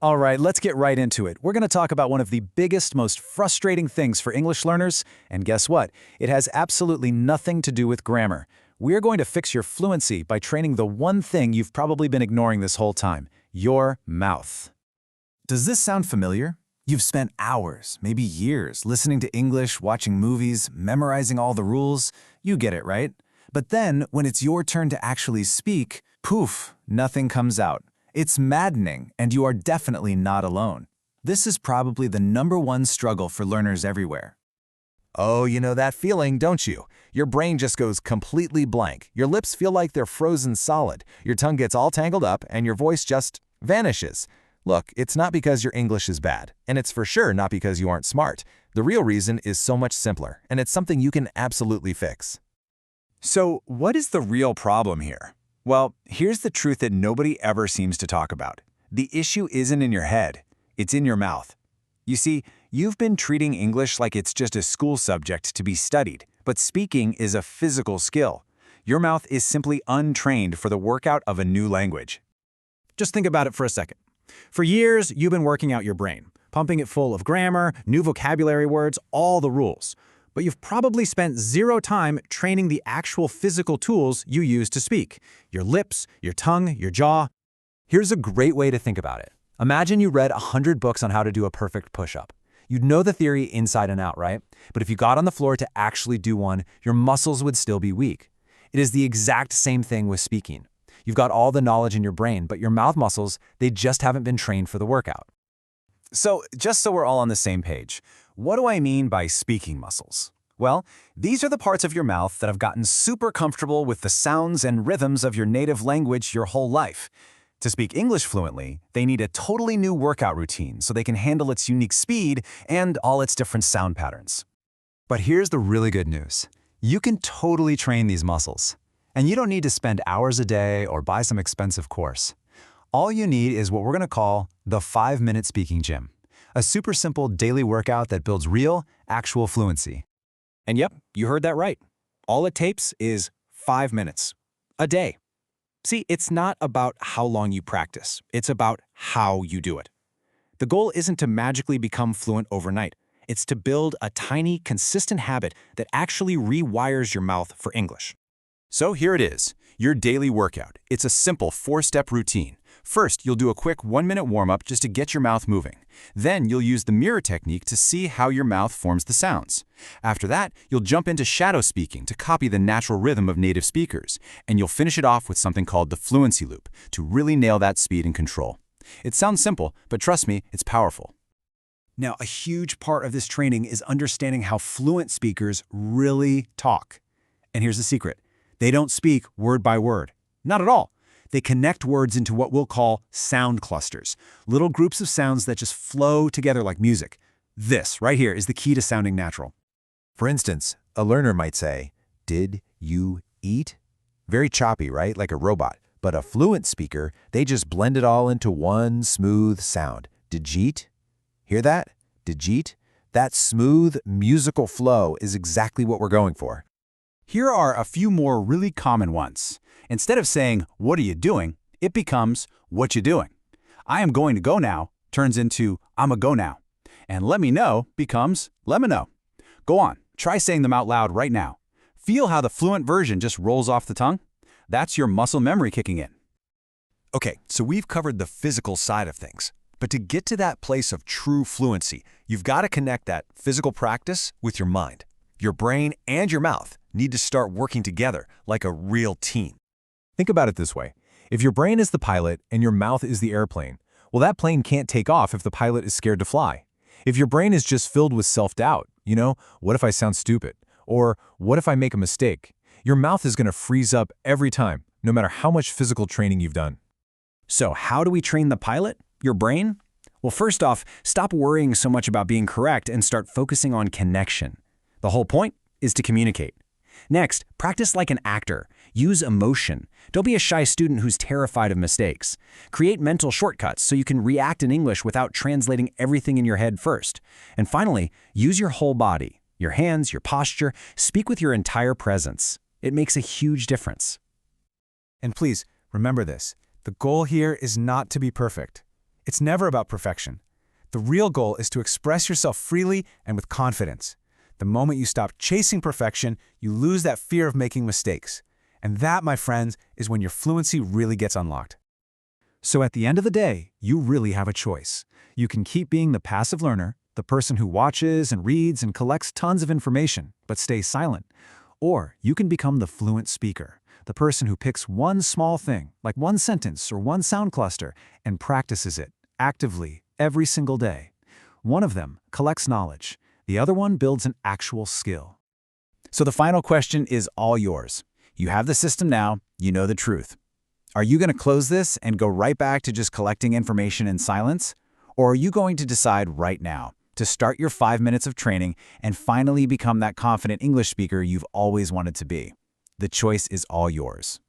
All right, let's get right into it. We're going to talk about one of the biggest, most frustrating things for English learners, and guess what? It has absolutely nothing to do with grammar. We're going to fix your fluency by training the one thing you've probably been ignoring this whole time, your mouth. Does this sound familiar? You've spent hours, maybe years, listening to English, watching movies, memorizing all the rules. You get it, right? But then, when it's your turn to actually speak, poof, nothing comes out. It's maddening, and you are definitely not alone. This is probably the #1 struggle for learners everywhere. Oh, you know that feeling, don't you? Your brain just goes completely blank. Your lips feel like they're frozen solid. Your tongue gets all tangled up, and your voice just vanishes. Look, it's not because your English is bad, and it's for sure not because you aren't smart. The real reason is so much simpler, and it's something you can absolutely fix. So, what is the real problem here? Well, here's the truth that nobody ever seems to talk about. The issue isn't in your head, it's in your mouth. You see, you've been treating English like it's just a school subject to be studied, but speaking is a physical skill. Your mouth is simply untrained for the workout of a new language. Just think about it for a second. For years, you've been working out your brain, pumping it full of grammar, new vocabulary words, all the rules. But you've probably spent zero time training the actual physical tools you use to speak. Your lips, your tongue, your jaw. Here's a great way to think about it. Imagine you read 100 books on how to do a perfect push-up. You'd know the theory inside and out, right? But if you got on the floor to actually do one, your muscles would still be weak. It is the exact same thing with speaking. You've got all the knowledge in your brain, but your mouth muscles, they just haven't been trained for the workout. So, just so we're all on the same page, what do I mean by speaking muscles? Well, these are the parts of your mouth that have gotten super comfortable with the sounds and rhythms of your native language your whole life. To speak English fluently, they need a totally new workout routine so they can handle its unique speed and all its different sound patterns. But here's the really good news. You can totally train these muscles. And you don't need to spend hours a day or buy some expensive course. All you need is what we're going to call the 5-minute speaking gym. A super simple daily workout that builds real, actual fluency. And yep, you heard that right. All it takes is 5 minutes a day. See, it's not about how long you practice. It's about how you do it. The goal isn't to magically become fluent overnight. It's to build a tiny, consistent habit that actually rewires your mouth for English. So here it is, your daily workout. It's a simple 4-step routine. First, you'll do a quick 1-minute warm-up just to get your mouth moving. Then you'll use the mirror technique to see how your mouth forms the sounds. After that, you'll jump into shadow speaking to copy the natural rhythm of native speakers. And you'll finish it off with something called the fluency loop to really nail that speed and control. It sounds simple, but trust me, it's powerful. Now, a huge part of this training is understanding how fluent speakers really talk. And here's the secret. They don't speak word by word. Not at all. They connect words into what we'll call sound clusters, little groups of sounds that just flow together like music. This right here is the key to sounding natural. For instance, a learner might say, "Did you eat?" Very choppy, right? Like a robot. But a fluent speaker, they just blend it all into one smooth sound. Digit? Hear that? Digit? That smooth, musical flow is exactly what we're going for. Here are a few more really common ones. Instead of saying, "What are you doing?" it becomes, "What you doing?" "I am going to go now" turns into, "I'm a go now." And "let me know" becomes, "let me know." Go on, try saying them out loud right now. Feel how the fluent version just rolls off the tongue? That's your muscle memory kicking in. Okay, so we've covered the physical side of things. But to get to that place of true fluency, you've got to connect that physical practice with your mind. Your brain and your mouth need to start working together like a real team. Think about it this way. If your brain is the pilot and your mouth is the airplane, well, that plane can't take off if the pilot is scared to fly. If your brain is just filled with self-doubt, what if I sound stupid? Or what if I make a mistake? Your mouth is going to freeze up every time, no matter how much physical training you've done. So how do we train the pilot? Your brain? Well, first off, stop worrying so much about being correct and start focusing on connection. The whole point is to communicate. Next, practice like an actor. Use emotion. Don't be a shy student who's terrified of mistakes. Create mental shortcuts so you can react in English without translating everything in your head first. And finally, use your whole body, your hands, your posture. Speak with your entire presence. It makes a huge difference. And please, remember this. The goal here is not to be perfect. It's never about perfection. The real goal is to express yourself freely and with confidence. The moment you stop chasing perfection, you lose that fear of making mistakes. And that, my friends, is when your fluency really gets unlocked. So at the end of the day, you really have a choice. You can keep being the passive learner, the person who watches and reads and collects tons of information, but stays silent. Or you can become the fluent speaker, the person who picks one small thing, like one sentence or one sound cluster, and practices it actively every single day. One of them collects knowledge. The other one builds an actual skill. So the final question is all yours. You have the system now, you know the truth. Are you going to close this and go right back to just collecting information in silence? Or are you going to decide right now to start your 5 minutes of training and finally become that confident English speaker you've always wanted to be? The choice is all yours.